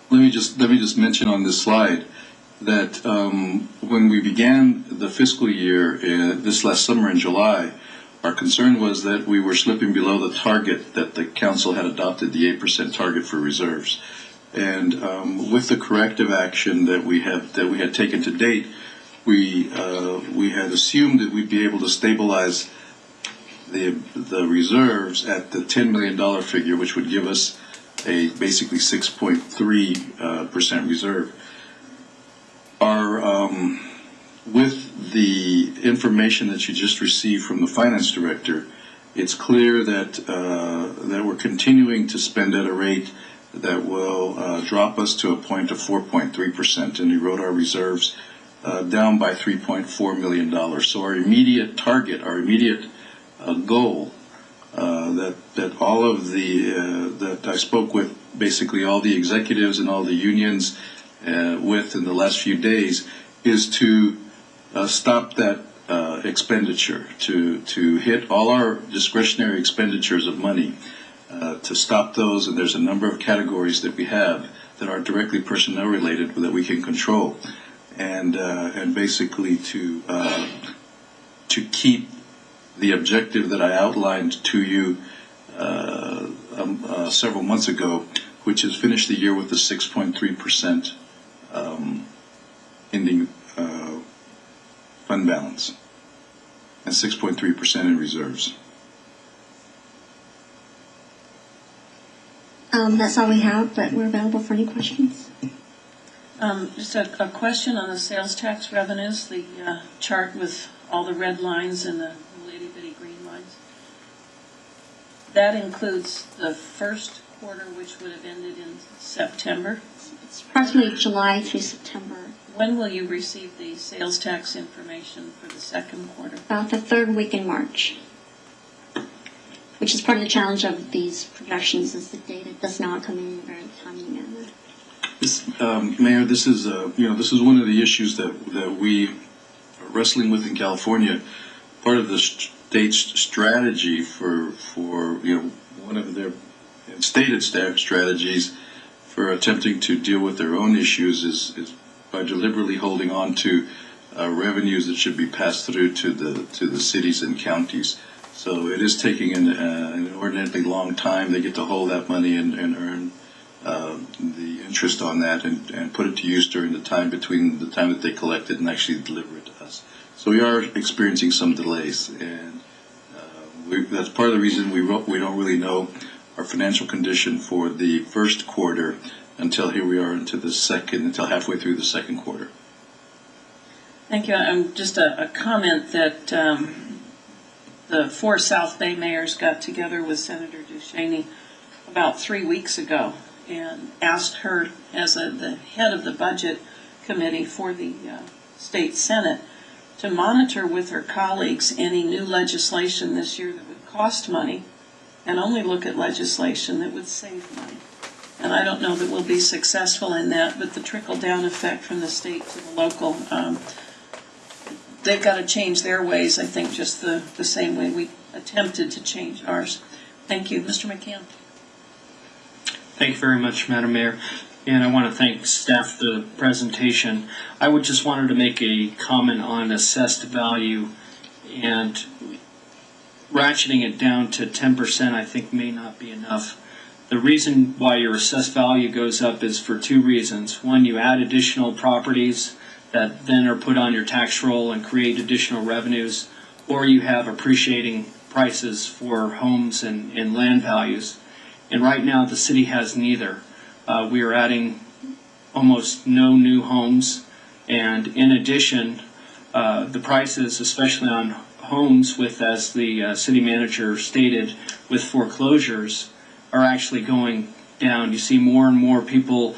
Let me just mention on this slide that when we began the fiscal year this last summer in July, our concern was that we were slipping below the target that the council had adopted, the 8% target for reserves. And with the corrective action that we had taken to date, we had assumed that we'd be able to stabilize the reserves at the $10 million figure, which would give us a basically 6.3% reserve. With the information that you just received from the finance director, it's clear that that we're continuing to spend at a rate that will drop us to a point of 4.3% and erode our reserves down by $3.4 million. So our immediate target, our immediate goal that all of the that I spoke with basically all the executives and all the unions with in the last few days is to stop that expenditure, to hit all our discretionary expenditures of money, to stop those. And there's a number of categories that we have that are directly personnel related that we can control, and basically to keep the objective that I outlined to you several months ago, which is finish the year with a 6.3% ending fund balance and 6.3% in reserves. That's all we have, but we're available for any questions. Just a question on the sales tax revenues, the chart with all the red lines and the itty bitty green lines. That includes the first quarter, which would have ended in September. It's approximately July through September. When will you receive the sales tax information for the second quarter? About the third week in March, which is part of the challenge of these projections, is the data does not come in very timely manner. Mayor, this is one of the issues that we are wrestling with in California. Part of the state's strategy for one of their stated strategies for attempting to deal with their own issues is by deliberately holding on to revenues that should be passed through to the cities and counties. So it is taking an inordinately long time. They get to hold that money and earn the interest on that and put it to use during the time between the time that they collect it and actually deliver it to us. So we are experiencing some delays, and that's part of the reason we don't really know our financial condition for the first quarter until here we are until halfway through the second quarter. Thank you. Just a comment that the 4 South Bay mayors got together with Senator Duchesne about 3 weeks ago and asked her, as the head of the budget committee for the state Senate, to monitor with her colleagues any new legislation this year that would cost money and only look at legislation that would save money. And I don't know that we'll be successful in that, but the trickle-down effect from the state to the local, they've got to change their ways, I think, just the same way we attempted to change ours. Thank you. Mr. McCann. Thank you very much, Madam Mayor. And I want to thank staff for the presentation. I would just wanted to make a comment on assessed value, and ratcheting it down to 10% I think may not be enough. The reason why your assessed value goes up is for 2 reasons. One, you add additional properties that then are put on your tax roll and create additional revenues, or you have appreciating prices for homes and land values. And right now the city has neither. We are adding almost no new homes, and in addition, the prices, especially on homes with, as the city manager stated, with foreclosures, are actually going down. You see more and more people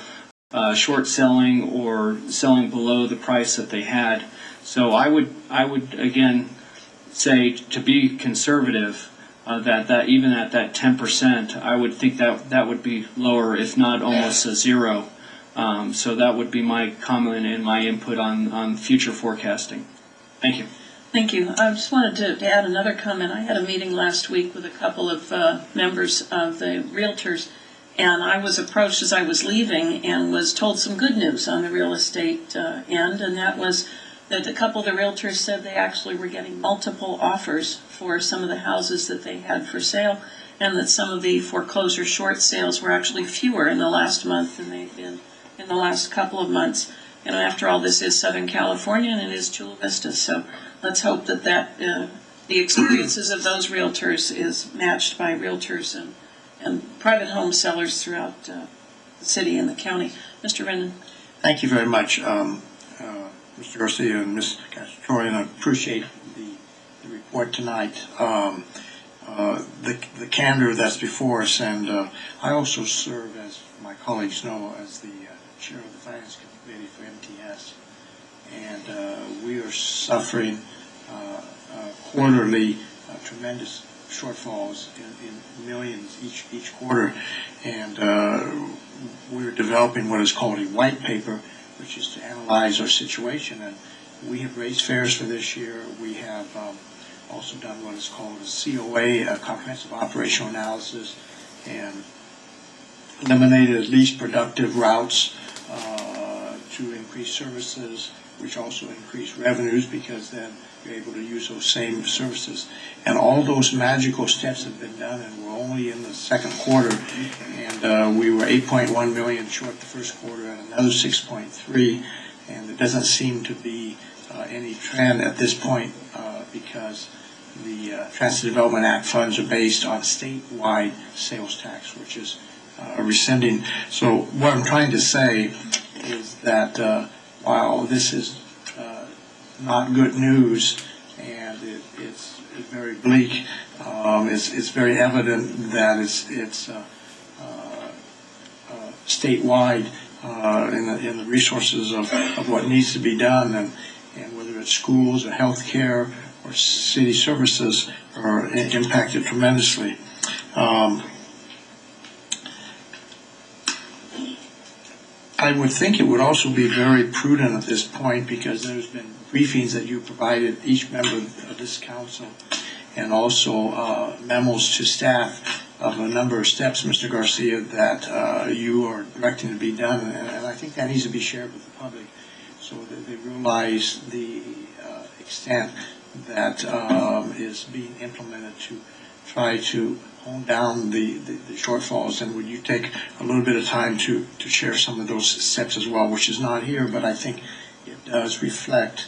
short selling or selling below the price that they had. So I would again say, to be conservative, that even at that 10%, I would think that would be lower, if not almost a zero. So that would be my comment and my input on future forecasting. Thank you. Thank you. I just wanted to add another comment. I had a meeting last week with a couple of members of the realtors, And I was approached as I was leaving and was told some good news on the real estate end, and that was that a couple of the realtors said they actually were getting multiple offers for some of the houses that they had for sale, and that some of the foreclosure short sales were actually fewer in the last month than they've been in the last couple of months. You know, after all, this is Southern California and it is Chula Vista, so let's hope that the experiences of those realtors is matched by realtors and private home sellers throughout the city and the county. Mr. Rennan. Thank you very much, Mr. Garcia and Ms. Castorian. I appreciate the report tonight. The candor that's before us, and I also serve, as my colleagues know, as the chair of the Finance Committee for MTS, and we are suffering quarterly tremendous shortfalls in millions each quarter, and we're developing what is called a white paper, which is to analyze our situation. And we have raised fares for this year. We have also done what is called a COA, a comprehensive operational analysis, and eliminated least productive routes to increase services, which also increase revenues, because then you're able to use those same services. And all those magical steps have been done, and we're only in the second quarter, and we were 8.1 million short the first quarter and another 6.3, and there doesn't seem to be any trend at this point because the Transit Development Act funds are based on statewide sales tax, which is rescinding. So what I'm trying to say is that while this is not good news, and it's very bleak, it's very evident that it's statewide in the resources of what needs to be done, and whether it's schools or healthcare or city services are impacted tremendously. I would think it would also be very prudent at this point, because there's been briefings that you provided each member of this council, and also memos to staff of a number of steps, Mr. Garcia, that you are directing to be done, and I think that needs to be shared with the public so that they realize the extent that is being implemented to try to hone down the shortfalls. And would you take a little bit of time to share some of those steps as well, which is not here, but I think it does reflect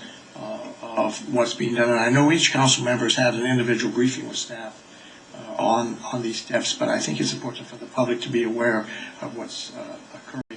of what's being done. And I know each council member has had an individual briefing with staff on these steps, but I think it's important for the public to be aware of what's occurring.